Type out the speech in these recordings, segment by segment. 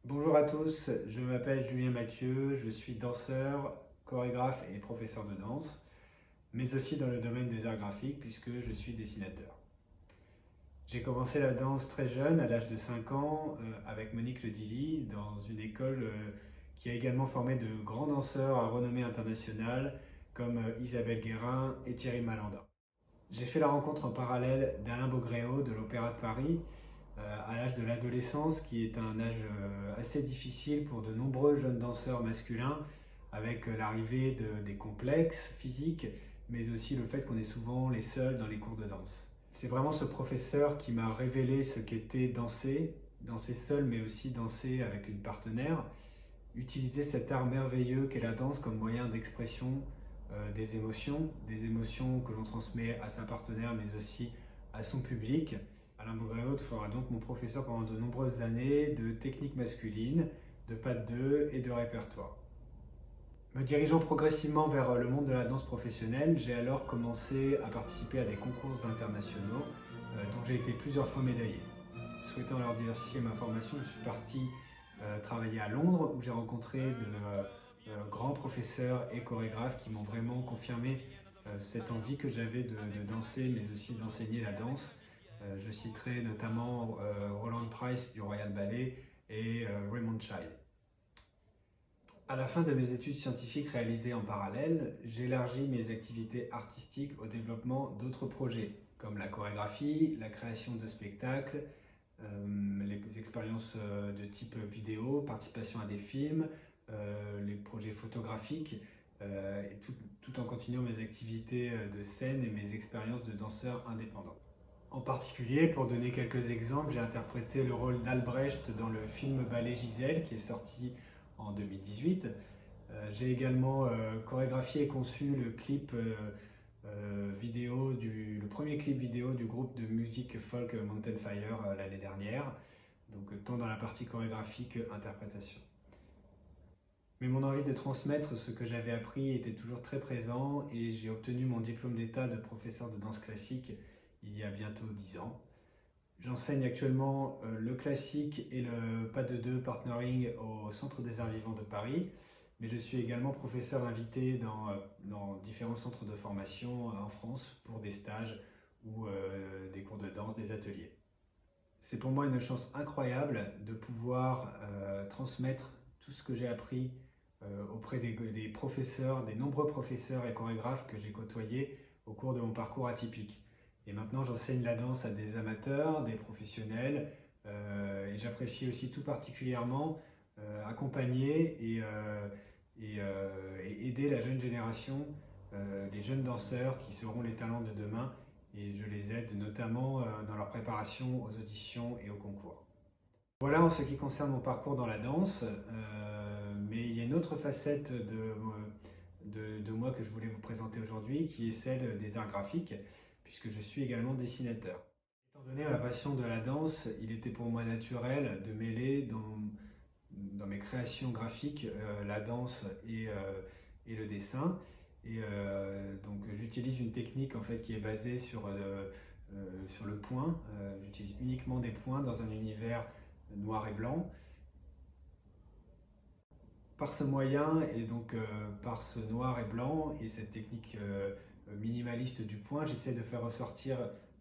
Bonjour à tous, je m'appelle Julien Mathieu, je suis danseur, chorégraphe et professeur de danse, mais aussi dans le domaine des arts graphiques puisque je suis dessinateur. J'ai commencé la danse très jeune, à l'âge de 5 ans, avec Monique Ledilly, dans une école qui a également formé de grands danseurs à renommée internationale comme Isabelle Guérin et Thierry Malandin. J'ai fait la rencontre en parallèle d'Alain Beaugréau de l'Opéra de Paris, à l'âge de l'adolescence, qui est un âge assez difficile pour de nombreux jeunes danseurs masculins, avec l'arrivée des complexes physiques, mais aussi le fait qu'on est souvent les seuls dans les cours de danse. C'est vraiment ce professeur qui m'a révélé ce qu'était danser, danser seul, mais aussi danser avec une partenaire, utiliser cet art merveilleux qu'est la danse comme moyen d'expression des émotions que l'on transmet à sa partenaire, mais aussi à son public. Alain Beaugréaud fera donc mon professeur pendant de nombreuses années de technique masculine, de pas de deux et de répertoire. Me dirigeant progressivement vers le monde de la danse professionnelle, j'ai alors commencé à participer à des concours internationaux dont j'ai été plusieurs fois médaillé. Souhaitant alors diversifier ma formation, je suis parti travailler à Londres où j'ai rencontré de grands professeurs et chorégraphes qui m'ont vraiment confirmé cette envie que j'avais de danser mais aussi d'enseigner la danse. Je citerai notamment Roland Price du Royal Ballet et Raymond Chai. À la fin de mes études scientifiques réalisées en parallèle, j'élargis mes activités artistiques au développement d'autres projets, comme la chorégraphie, la création de spectacles, les expériences de type vidéo, participation à des films, les projets photographiques, et tout en continuant mes activités de scène et mes expériences de danseur indépendant. En particulier, pour donner quelques exemples, j'ai interprété le rôle d'Albrecht dans le film Ballet Giselle qui est sorti en 2018. J'ai également chorégraphié et conçu le clip le premier clip vidéo du groupe de musique folk Mountain Fire l'année dernière, donc tant dans la partie chorégraphie que interprétation. Mais mon envie de transmettre ce que j'avais appris était toujours très présent et j'ai obtenu mon diplôme d'état de professeur de danse classique il y a bientôt 10 ans. J'enseigne actuellement le classique et le pas de deux partnering au Centre des Arts Vivants de Paris, mais je suis également professeur invité dans différents centres de formation en France pour des stages ou des cours de danse, des ateliers. C'est pour moi une chance incroyable de pouvoir transmettre tout ce que j'ai appris auprès des professeurs, des nombreux professeurs et chorégraphes que j'ai côtoyés au cours de mon parcours atypique. Et maintenant, j'enseigne la danse à des amateurs, des professionnels, et j'apprécie aussi tout particulièrement accompagner et aider la jeune génération, les jeunes danseurs qui seront les talents de demain, et je les aide notamment dans leur préparation aux auditions et aux concours. Voilà en ce qui concerne mon parcours dans la danse, mais il y a une autre facette de moi que je voulais vous présenter aujourd'hui, qui est celle des arts graphiques, puisque je suis également dessinateur. Étant donné ma passion de la danse, il était pour moi naturel de mêler dans mes créations graphiques la danse et le dessin. Et donc j'utilise une technique en fait qui est basée sur le point. J'utilise uniquement des points dans un univers noir et blanc. Par ce moyen et donc par ce noir et blanc et cette technique minimaliste du point, j'essaie de faire ressortir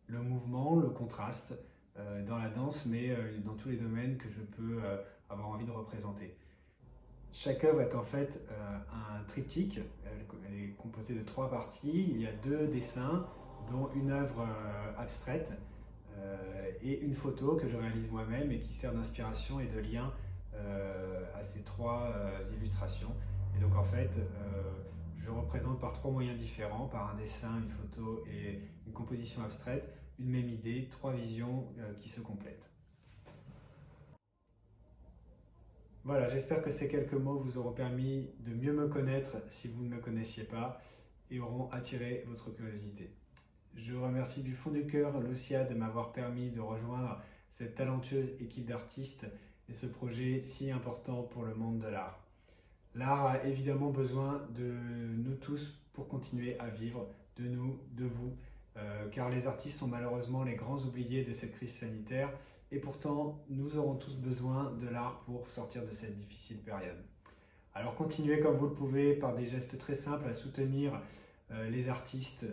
le mouvement, le contraste dans la danse, mais dans tous les domaines que je peux avoir envie de représenter. Chaque œuvre est en fait un triptyque. Elle est composée de trois parties. Il y a deux dessins, dont une œuvre abstraite et une photo que je réalise moi-même et qui sert d'inspiration et de lien à ces trois illustrations. Et donc en fait, je représente par trois moyens différents, par un dessin, une photo et une composition abstraite, une même idée, trois visions qui se complètent. Voilà, j'espère que ces quelques mots vous auront permis de mieux me connaître si vous ne me connaissiez pas et auront attiré votre curiosité. Je remercie du fond du cœur Lucia de m'avoir permis de rejoindre cette talentueuse équipe d'artistes et ce projet si important pour le monde de l'art. L'art a évidemment besoin de nous tous pour continuer à vivre, de nous, de vous, car les artistes sont malheureusement les grands oubliés de cette crise sanitaire et pourtant nous aurons tous besoin de l'art pour sortir de cette difficile période. Alors continuez comme vous le pouvez par des gestes très simples à soutenir les artistes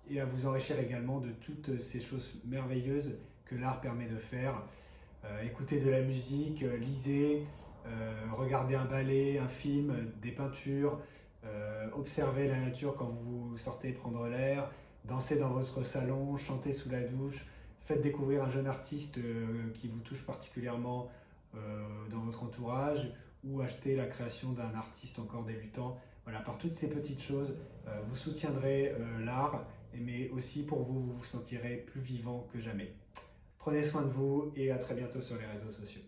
et à vous enrichir également de toutes ces choses merveilleuses que l'art permet de faire. Écoutez de la musique, lisez, regardez un ballet, un film, des peintures, observez la nature quand vous sortez prendre l'air, dansez dans votre salon, chantez sous la douche, faites découvrir un jeune artiste qui vous touche particulièrement dans votre entourage, ou achetez la création d'un artiste encore débutant. Voilà, par toutes ces petites choses, vous soutiendrez l'art, mais aussi pour vous, vous vous sentirez plus vivant que jamais. Prenez soin de vous et à très bientôt sur les réseaux sociaux.